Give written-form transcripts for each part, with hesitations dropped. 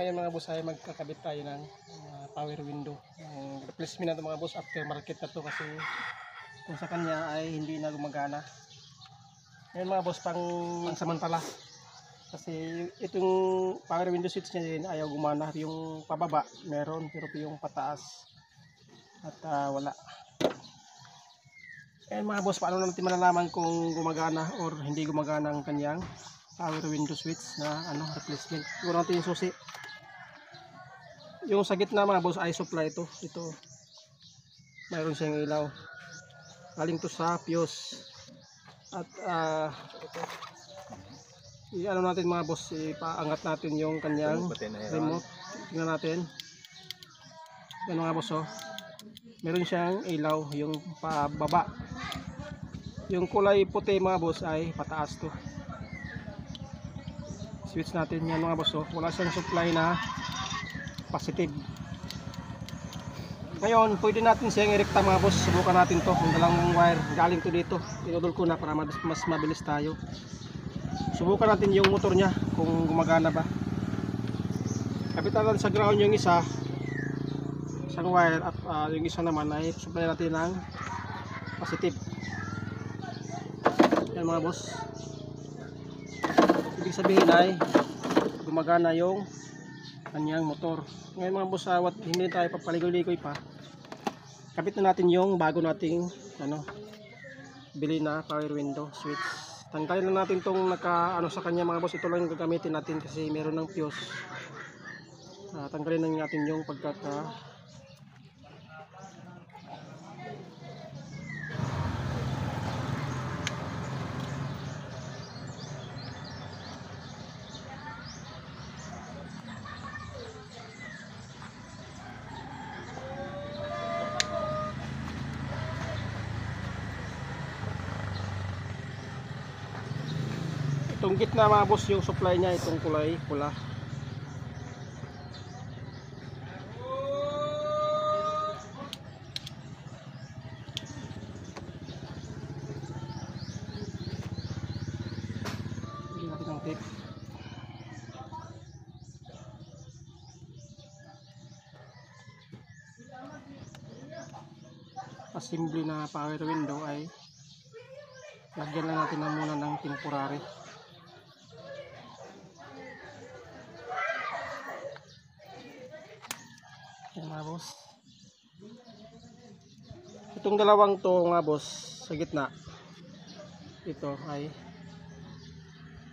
ngayon mga boss ay magkakabit tayo ng power window. Replacement na ito mga boss, after market na to kasi kung sa kanya ay hindi na gumagana. Ngayon mga boss, pang samantala. Kasi itong power window switch niya din ayaw gumana. Yung pababa meron pero yung pataas at wala. Ngayon mga boss, paano natin malalaman kung gumagana or hindi gumagana ang kanyang power window switch na replacement? Siguro natin yung susi. Yung sa gitna mga boss ay supply ito. Ito. Mayroon siyang ilaw. Galing to sa fuse. At i-ano natin mga boss, ipaangat natin yung kanyang remote. Tingnan natin. Yan mga boss oh. Meron siyang ilaw yung pababa. Yung kulay puti mga boss ay pataas to. Switch natin yan mga boss oh. Wala siyang supply na positive. Ngayon pwede natin siyang irekta mga boss. Subukan natin to kung dalawang wire galing to dito. Inudol ko na para mas mabilis tayo. Subukan natin yung motor nya kung gumagana ba. Kapitan natin sa ground yung isang wire at yung isa naman ay supply natin ng positive. Yan mga boss. Ibig sabihin ay gumagana yung kanyang motor. Ngayon mga boss, hindi tayo papaligoy-ligoy pa. Kapit na natin yung bago nating bili na power window switch. Tanggalin na natin tong sa kanya mga boss. Ito lang yung gagamitin natin kasi meron ng fuse. Tanggalin na natin yung itong gitna mga boss, yung supply niya itong kulay pula. Hindi natin ang tape. Assembly na power window ay lagyan lang natin muna ng temporary. Yan mga boss. Itong dalawang to mga boss sa gitna, ito ay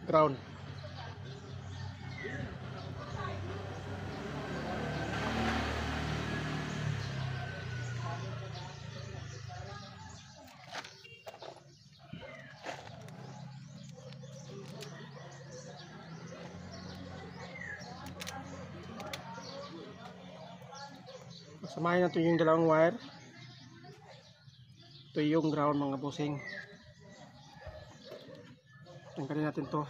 ground. Samahin natin yung dalawang wire. Ito yung ground mga bossing. Tanggalin natin to.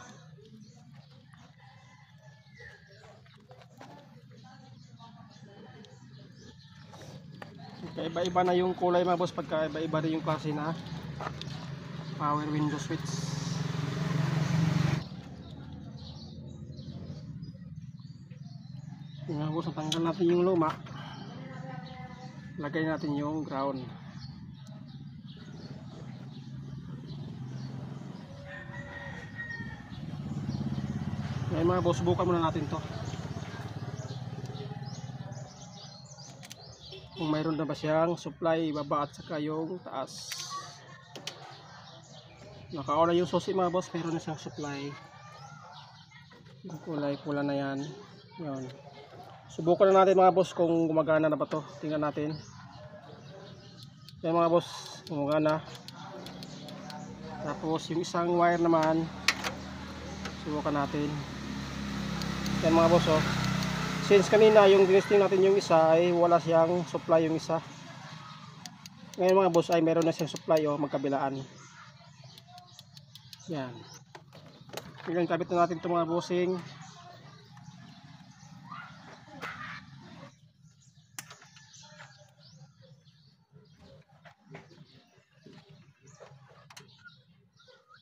Iba-iba na yung kulay mga boss pagka iba-iba na yung klase na power window switch. Yung mga boss, natanggal natin yung luma. Lagay natin yung ground. Ngayon mga boss, subukan muna natin to kung mayroon na ba siyang supply baba at saka yung taas. Nakauna yung susi mga boss, mayroon na siyang supply. Yung kulay pula na yan. Yun. Subukan na natin mga boss kung gumagana na ba to. Tingnan natin. Yan mga boss, gumagana. Tapos yung isang wire naman, subukan natin. Yan mga boss oh. Since kanina yung dinesting natin yung isa ay wala siyang supply yung isa. Ngayon mga boss ay meron na siyang supply oh, magkabilaan. Yan. Tingnan, kabit na natin itong mga bossing.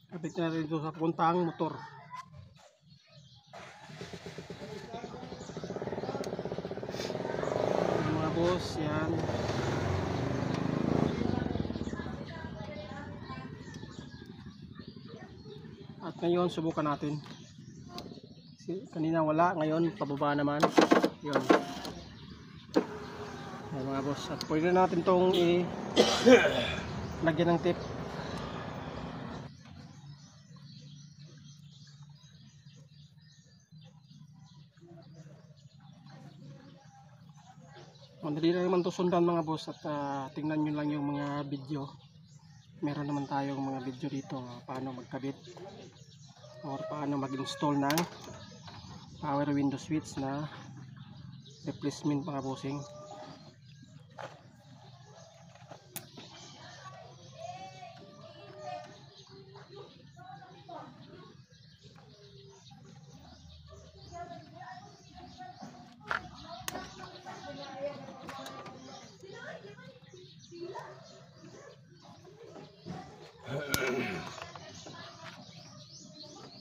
Kabit na rin ito sa puntang motor. yan. At ngayon subukan natin. Kanina wala, ngayon pababa naman. Yun. Ayan mga boss. At pwede natin itong lagyan ng tip. Madali na naman ito sundan mga boss. At tingnan nyo lang yung mga video. Meron naman tayong mga video dito paano magkabit or paano mag-install ng power window switch na replacement mga bossing.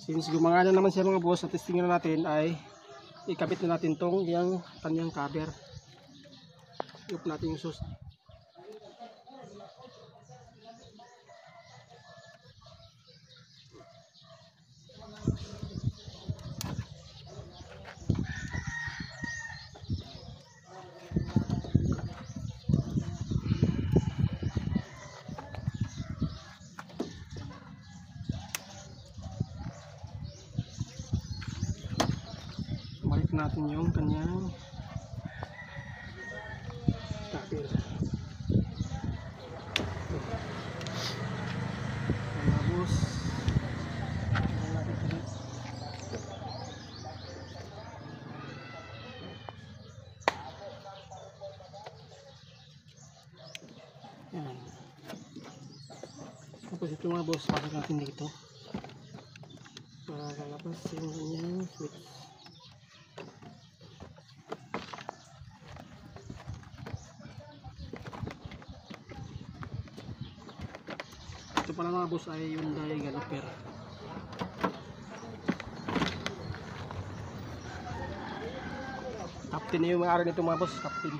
Since gumagana naman siya mga boss, at testingin na natin ay ikabit na natin tong yung kanyang cover. Iup natin yung sus. Balik natin yung kanyang cover. Tapos yan. Tapos ito mga boss, pasok natin dito para lalabas yung kanyang switch. Ito pala mga boss ay Hyundai Galloper. Captain na yung may-ari nito mga boss, Captain.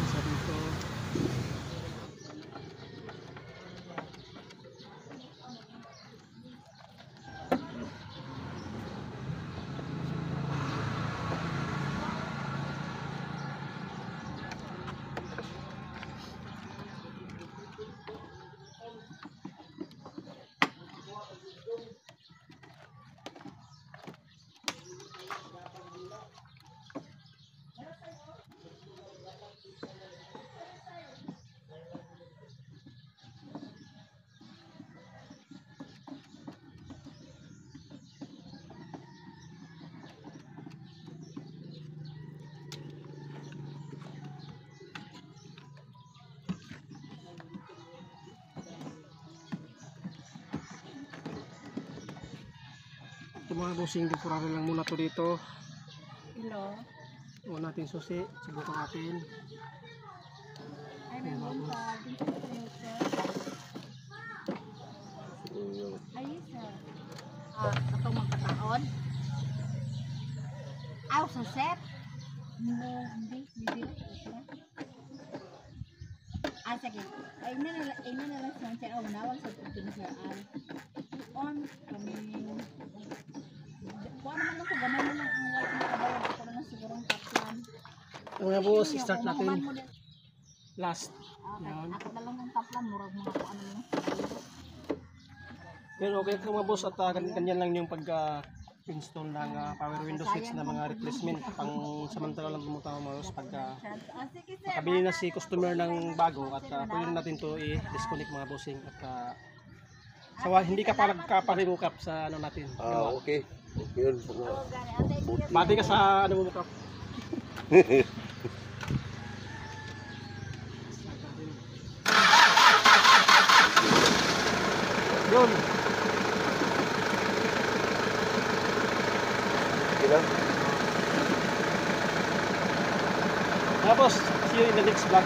Sabi ko ito mga bossing, temporary lang muna to dito. Hello. Iwan natin susi, subukan natin. Ay, may mga ayos sir. Atong magkataon. Aw, sa set. Hindi. Sige. Ay, na lang siya. Aw, nawag sa pagkinisaan. On, kami. Kuha naman ako, gamay mo lang ang white na kadawag. Ako naman sigurong kaplan. Ito mga boss, start natin. Last. Yan. Ako na lang ng taplan, murag mga kung ano mo. Pero okay ito mga boss, at ganyan lang yung pag-install ng power window switch na mga replacement pang samantala lang bumutaw mga boss pagka makabili na si customer ng bago, at pwede natin to i-disconnect mga bossing, at hindi ka pa nagkaparimukap sa ano natin. Okay. Okay yun. Bati ka sa ano mo mukap. Yun. Okay. Tapos, see you in the next vlog.